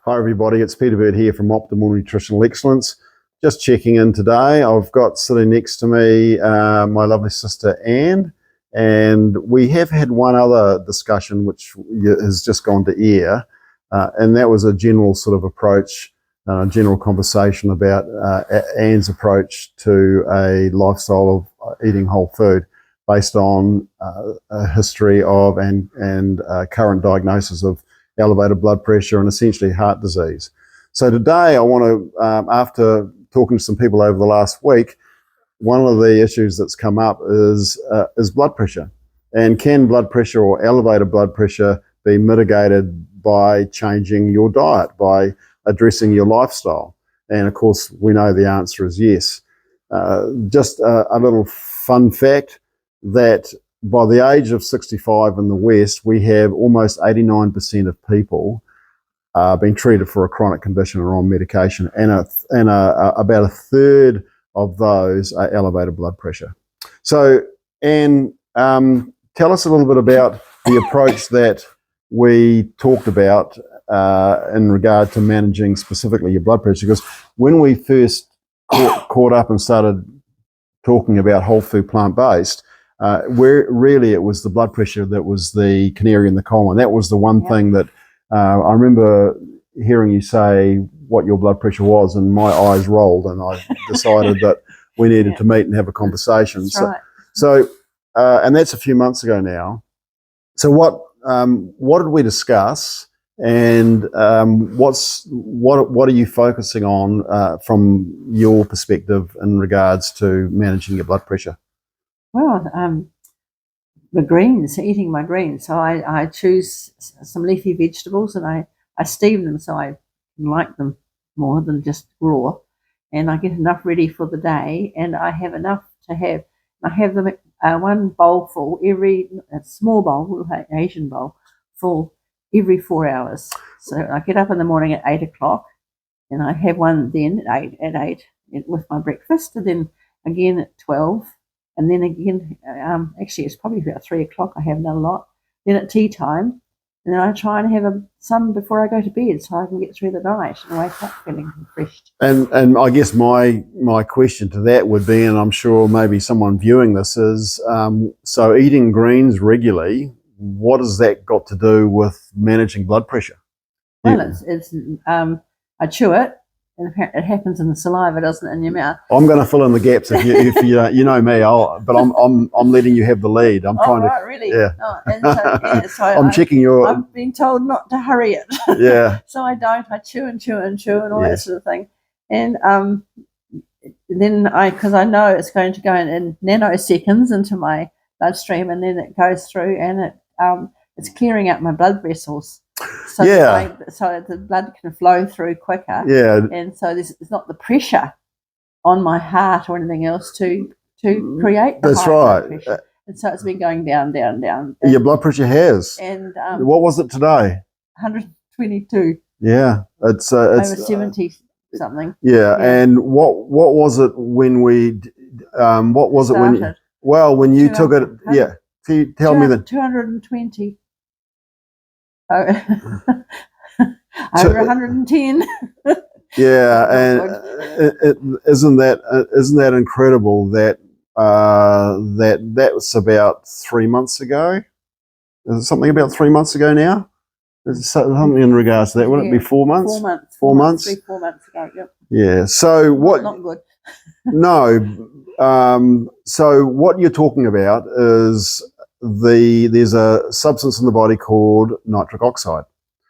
Hi everybody, it's Peter Bird here from Optimal Nutritional Excellence. Just checking in today. I've got sitting next to me my lovely sister Anne, and we have had one other discussion which has just gone to air, and that was a general sort of approach, general conversation about Anne's approach to a lifestyle of eating whole food based on a history of and current diagnosis of elevated blood pressure and essentially heart disease. So today I want to, after talking to some people over the last week, one of the issues that's come up is blood pressure. And can blood pressure or elevated blood pressure be mitigated by changing your diet, by addressing your lifestyle? And of course, we know the answer is yes. Just a little fun fact that by the age of 65 in the West, we have almost 89% of people being treated for a chronic condition or on medication, and about a third of those are elevated blood pressure. So, Anne, tell us a little bit about the approach that we talked about in regard to managing specifically your blood pressure, because when we first caught up and started talking about whole food plant-based, where really it was the blood pressure that was the canary in the coal mine. That was the one thing that I remember hearing you say what your blood pressure was, and my eyes rolled, and I decided that we needed to meet and have a conversation. That's so, right. so and that's a few months ago now. So what did we discuss, and what are you focusing on from your perspective in regards to managing your blood pressure? Well, the greens, eating my greens. So I choose some leafy vegetables and I steam them so I like them more than just raw. And I get enough ready for the day, and I have enough to have. I have them one bowl full a small bowl, Asian bowl, full every 4 hours. So I get up in the morning at 8 o'clock, and I have one then at 8 with my breakfast, and then again at 12. And then again, actually it's probably about 3 o'clock, I have another lot. Then at tea time, and then I try and have some before I go to bed so I can get through the night and wake up feeling refreshed. And I guess my question to that would be, and I'm sure maybe someone viewing this is, so eating greens regularly, what has that got to do with managing blood pressure? Well, it's I chew it, and it happens in the saliva, doesn't it, in your mouth? I'm going to fill in the gaps if you know me. But I'm letting you have the lead. I'm trying right, to. really? Yeah. Oh, and so I'm checking your. I've been told not to hurry it. Yeah. So I don't. I chew and chew and chew and all that sort of thing. And then because I know it's going to go in nanoseconds into my bloodstream, and then it goes through, and it's clearing out my blood vessels. So so the blood can flow through quicker. Yeah. And so it's not the pressure on my heart or anything else to create the That's high right. blood pressure. And so it's been going down, down, down. Your blood pressure has. And what was it today? 122. Yeah, it's over 70 something. Yeah, and what was it when we? What was it when you took it? Yeah, tell me that. 220. Over 110. Yeah, and isn't that incredible that that was about 3 months ago? Is it something about 3 months ago now? Is it something in regards to that? Would it be 4 months? 4 months. 4 months. 4 months ago. Yep. Yeah. So what? Not good. No. So what you're talking about is there's a substance in the body called nitric oxide.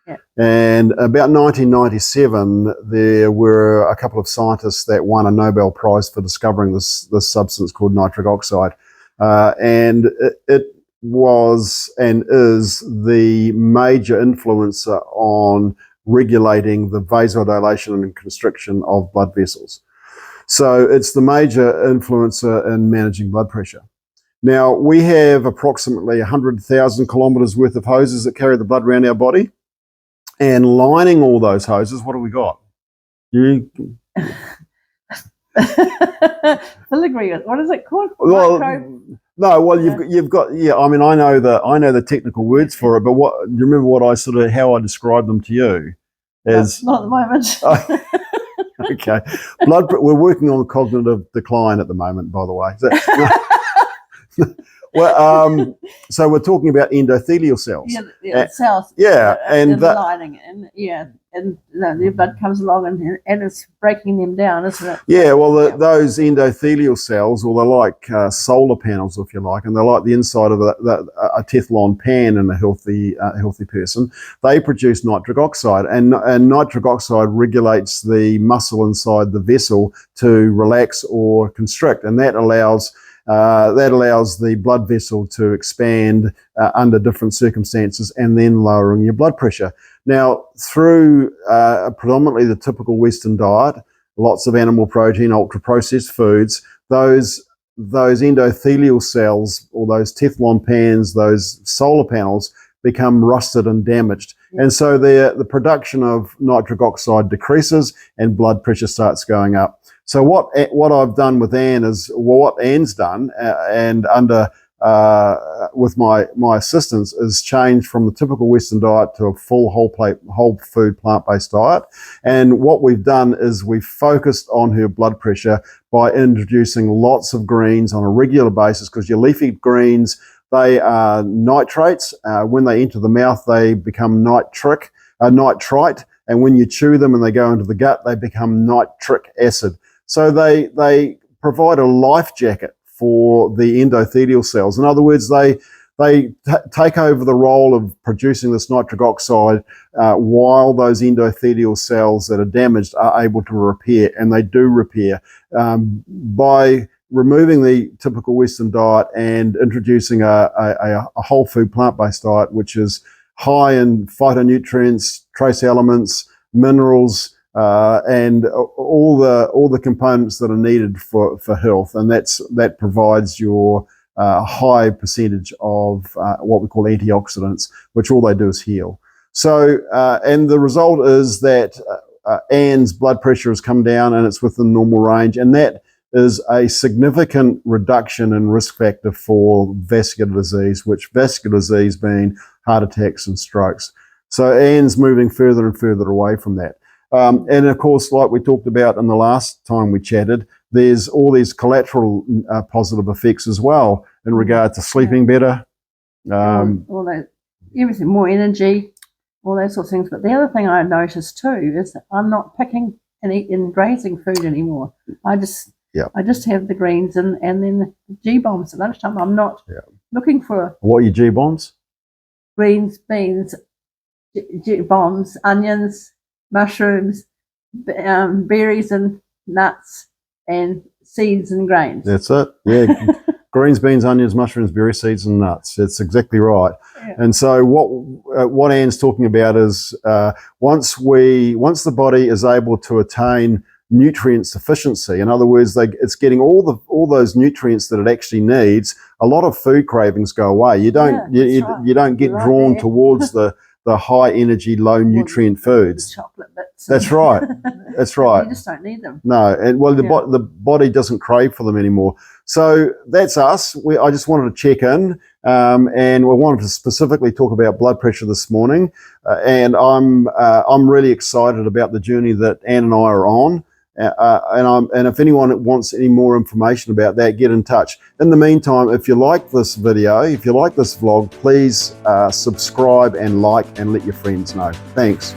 Yeah. And about 1997, there were a couple of scientists that won a Nobel Prize for discovering this substance called nitric oxide. And it was and is the major influencer on regulating the vasodilation and constriction of blood vessels. So it's the major influencer in managing blood pressure. Now, we have approximately 100,000 kilometres worth of hoses that carry the blood around our body. And lining all those hoses, what do we got? Filigree. What is it called? Well, you've got. I mean, I know the technical words for it, but what do you remember? How I described them to you? as not at the moment. okay. We're working on cognitive decline at the moment, by the way. Well, so we're talking about endothelial cells. Yeah, cells. And the lining, and the blood comes along and it's breaking them down, isn't it? Yeah, well, those endothelial cells, or they're like solar panels, if you like, and they're like the inside of a Teflon pan in a healthy person. They produce nitric oxide, and nitric oxide regulates the muscle inside the vessel to relax or constrict, and that allows the blood vessel to expand under different circumstances, and then lowering your blood pressure. Now, through predominantly the typical Western diet, lots of animal protein, ultra-processed foods, those endothelial cells, or those Teflon pans, those solar panels, become rusted and damaged. Yeah. And so the production of nitric oxide decreases and blood pressure starts going up. So what I've done with Anne is, well, what Anne's done, and under with my assistance, is changed from the typical Western diet to a full whole food plant-based diet. And what we've done is we've focused on her blood pressure by introducing lots of greens on a regular basis, because your leafy greens, they are nitrates. When they enter the mouth, they become nitrite, and when you chew them and they go into the gut, they become nitric acid. So they provide a life jacket for the endothelial cells. In other words, they take over the role of producing this nitric oxide while those endothelial cells that are damaged are able to repair, and they do repair by removing the typical Western diet and introducing a whole food plant-based diet, which is high in phytonutrients, trace elements, minerals, and all the components that are needed for health, and that provides your high percentage of what we call antioxidants, which all they do is heal. So, and the result is that Anne's blood pressure has come down and it's within normal range, and that is a significant reduction in risk factor for vascular disease, which vascular disease being heart attacks and strokes. So Anne's moving further and further away from that. And of course, like we talked about in the last time we chatted, there's all these collateral positive effects as well in regard to sleeping better. All that, everything, more energy, all those sort of things. But the other thing I noticed too is that I'm not picking and grazing food anymore. I just have the greens and then the G-bombs at lunchtime. I'm not looking for... What are your G-bombs? Greens, beans, G-bombs, onions, mushrooms, berries and nuts, and seeds and grains. That's it. Yeah. Greens, beans, onions, mushrooms, berries, seeds and nuts. That's exactly right. Yeah. And so what Anne's talking about is once the body is able to attain nutrient sufficiency, in other words, it's getting all those nutrients that it actually needs, a lot of food cravings go away. You don't you don't get drawn towards the high energy, low nutrient foods. Chocolate bits. That's right. That's right. You just don't need them. No, and well, the body doesn't crave for them anymore. So that's us. I just wanted to check in, and we wanted to specifically talk about blood pressure this morning. And I'm really excited about the journey that Anne and I are on. And if anyone wants any more information about that, get in touch. In the meantime, if you like this video, if you like this vlog, please subscribe and like and let your friends know. Thanks.